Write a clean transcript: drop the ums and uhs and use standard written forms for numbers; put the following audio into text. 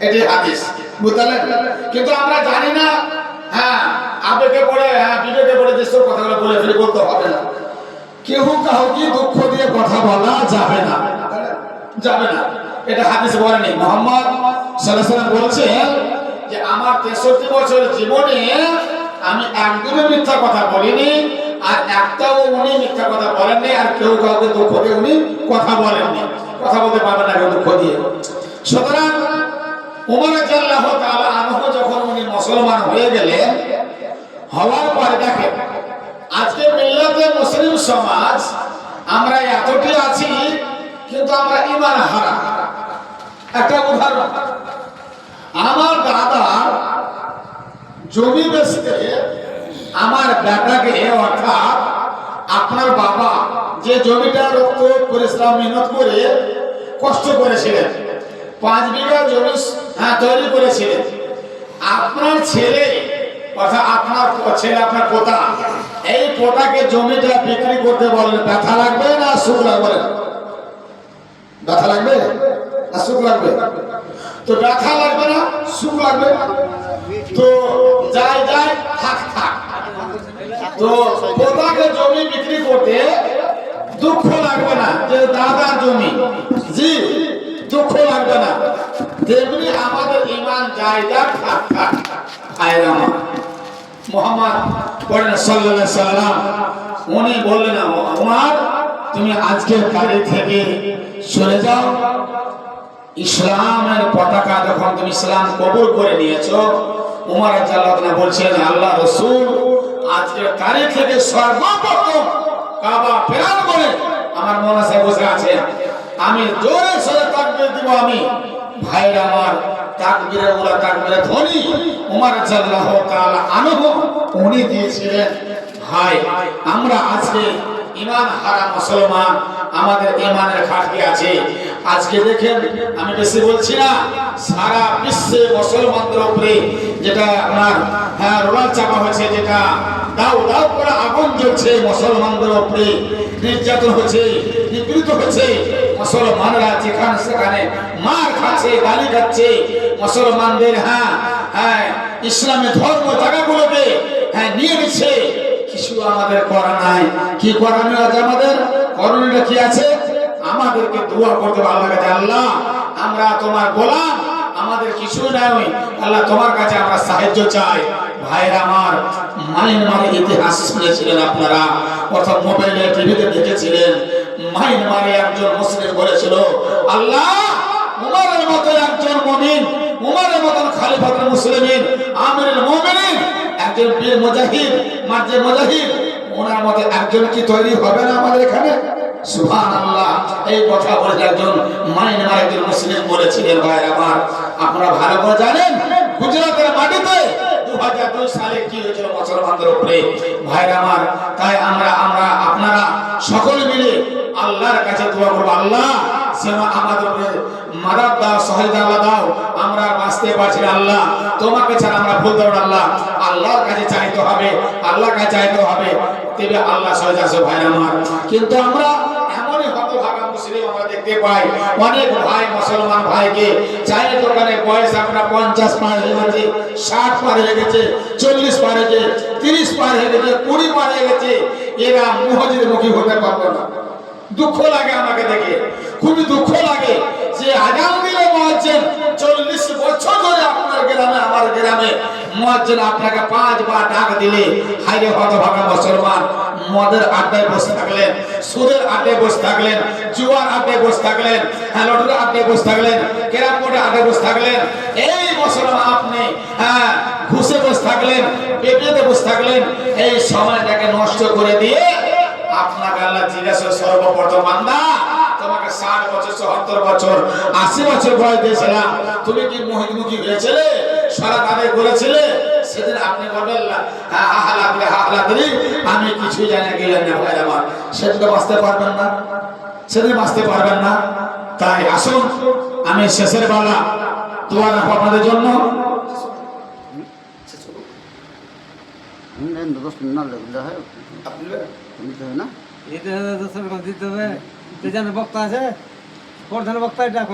এটি হাদিস, বুঝলেন? কিন্তু আমরা জানি না, হ্যাঁ আবেগে পড়ে, হ্যাঁ বিবেকে পড়ে যেসব কথাগুলো বলে ফেলে বলতে হবে না। কেউ কাউকে দুঃখ দিয়ে কথা বলা যাবে না, যাবে না। এটা হাদিস বলেনি। মুহাম্মদ সাল্লাল্লাহু আলাইহি ওয়াসাল্লাম বলছেন যে আমার 63 বছর জীবনে আমি একদমই মিথ্যা কথা বলিনি, আর একটাও উনি মিথ্যা কথা বলেননি, আর কেউ কাউকে দুঃখ দিয়ে উনি কথা বলেননি। কথা বলতে পারবেন না কেউ দুঃখ দিয়ে। সুতরাং ওমর রাদিয়াল্লাহু তাআলা আনহু যখন উনি মুসলমান হয়ে গেলেন, হওয়ার পরে দেখেন আজকে মিল্লাতে মুসলিম সমাজ আমরা এতটি আছি কিন্তু আমরা ঈমান হারা। একটা উদাহরণ, আমার দাদা জমি বেচতে আমার বেটাকে, অর্থাৎ আপনার বাবা যে জমিটা রক্ত পরিশ্রম মেহনত করে কষ্ট করেছিলেন, 5 বিঘা জমি তৈরি করেছিলেন, আপনার ছেলে অর্থাৎ আপনার ছেলে, আপনার পোতা, এই পোতাকে জমিটা বিক্রি করতে বলেন, ব্যথা লাগবে না সুখ লাগবে? ব্যথা লাগবে না সুখ লাগবে? তো ব্যথা লাগবে না সুখ লাগবে, তো যাই যাই থাক থাক। তো পোতাকে জমি বিক্রি করতে দুঃখ লাগবে না যে দাদার জমি, জি দুঃখ লাগবে না। তেমনি আমাদের ঈমান যাই যাক থাক থাক। মুহাম্মদ সাল্লাল্লাহু আলাইহি সাল্লাম উনি বললেন, ওমর তুমি আজকের তারিখ থেকে চলে যাও। ইসলামের পতাকা যখন তুমি ইসলাম কবুল করে নিয়েছো, ওমর রাদিয়াল্লাহু আনহু বলছেন আল্লাহ রাসূল আজকের তারিখ থেকে সর্বপ্রথম কাবা ফেরান করে আমার মনসে বসে আছে, আমি জোরে সোরে তাকবীর দিব। আমি ভাইরা আমার তাকবীরে ওলা তাকবীরে ধ্বনি ওমর রাদিয়াল্লাহু তাআলা আনহু উনি দিয়েছিলেন। ভাই আমরা আজকে ঈমান হারা মুসলমান, আমাদের ঈমানের ঘাটতি আছে। আজকে দেখেন আমি বেশি বলছি না, সারা বিশ্বে মুসলমানদের উপরে যেটা আপনার রোলার চাপা হয়েছে, যেটা দাও দাও করে আগুন জ্বলছে, মুসলমানদের উপরে নির্যাতন হচ্ছে, নিপীড়িত হচ্ছে। মুসলমানরা যেখানে সেখানে মার খাচ্ছে, গালি খাচ্ছে। মুসলমানদের ইসলামের ধর্ম জায়গাগুলোকে নিয়ে নিচ্ছে। কিছু আমাদের করা নাই। কি করানো আছে আমাদের? করণীয়টা কি আছে? আমাদেরকে দোয়া করতে হবে আল্লাহর কাছে, আল্লাহ আমরা তোমার গোলাম, আমাদের কিছু নাই, আল্লাহ তোমার কাছে আমরা সাহায্য চাই। ভাইরা আমার, মায়ানমারের ইতিহাস শুনেছিলেন আপনারা, অর্থাৎ মোবাইলে টিভিতে দেখেছিলেন। মায়ানমারে একজন মুসলিম বলেছিল, আল্লাহ উমরের মতো একজন মুমিন, উমরের মতন খলিফাতুল মুসলিমিন, আমিরুল মুমিনিন, একজন বীর মুজাহিদ, মার্জে মুজাহিদ, ওনার মতো একজন কি তৈরি হবে না আমাদের এখানে? সুবহানাল্লাহ। এই কথা বলে একজন মায়ানমারের একজন মুসলিম বলেছিলেন। ভাইরা আমার, আপনারা ভালো করে জানেন গুজরাটের মাটিতে 2002 সালে কি হয়েছিল মুসলমানদের উপরে। ভাইরা আমার, তাই আমরা আপনারা সকলে মিলে আল্লাহর কাছে দোয়া করব, আল্লাহ যেন আমাদের উপরে মাদাদ দাও, সহায়তা দাও। আমরা বাঁচতে পারছি না, আল্লাহ তোমাকে ছাড়া আমরা ভুলতে পারবো না। আল্লাহ আল্লাহর কাছে চাইতে হবে, আল্লাহর কাছে চাইতে হবে, তবে আল্লাহ সহায়তা আছে। ভাইরা আমার, কিন্তু আমরা এমনই হতভাগা মুসলিম আমরা দেখতে পাই, অনেক ভাই মুসলমান ভাইকে চায়ের দোকানে বয়স আপনার 50 পার হয়ে গেছে, 60 পার হয়ে গেছে, 40 পার হয়ে গেছে, 30 পার হয়ে গেছে, 20 পার হয়ে গেছে, এরা মুহাজির মুখী হতে পারবে না। দুঃখ লাগে আমাকে দেখে, খুবই দুঃখ লাগে যে আগাম দিলে মুয়াজ্জিন 40 বছর ধরে আপনার গ্রামে আমার গ্রামে মুয়াজ্জিন আপনাকে 5 বার ডাক দিলে, হায়রে হতভাগা মুসলমান, মদের আড্ডায় বসে থাকলেন, সুদের আড্ডায় বসে থাকলেন, জুয়ার আড্ডায় বসে থাকলেন, লটারির আড্ডায় বসে থাকলেন, ক্যারাম বোর্ডের আড্ডায় বসে থাকলেন, এই মুসলমান আপনি ঘুষে বসে থাকলেন, পেটেতে বসে থাকলেন, এই সময়টাকে নষ্ট করে দিয়ে আপনাকে আল্লাহ জিজ্ঞাসা সর্বপ্রথম, বান্দা তোমাকে 60 বছর, 70 বছর, 80 বছর বয়স দিয়েছিলাম, তুমি কি মুখী হয়েছিলে, সারা আদায় করেছিলে? সেদিন আপনি বলবেন আমি কিছু জানি গেলেন না। ভাই আমার, সেদিন বাঁচতে পারবেন না, সেদিন বাঁচতে পারবেন না। তাই আসুন আমি শেষের বেলা দোয়া রাখবো আপনাদের জন্য। বক্তা আছে, প্রধান বক্তা এটা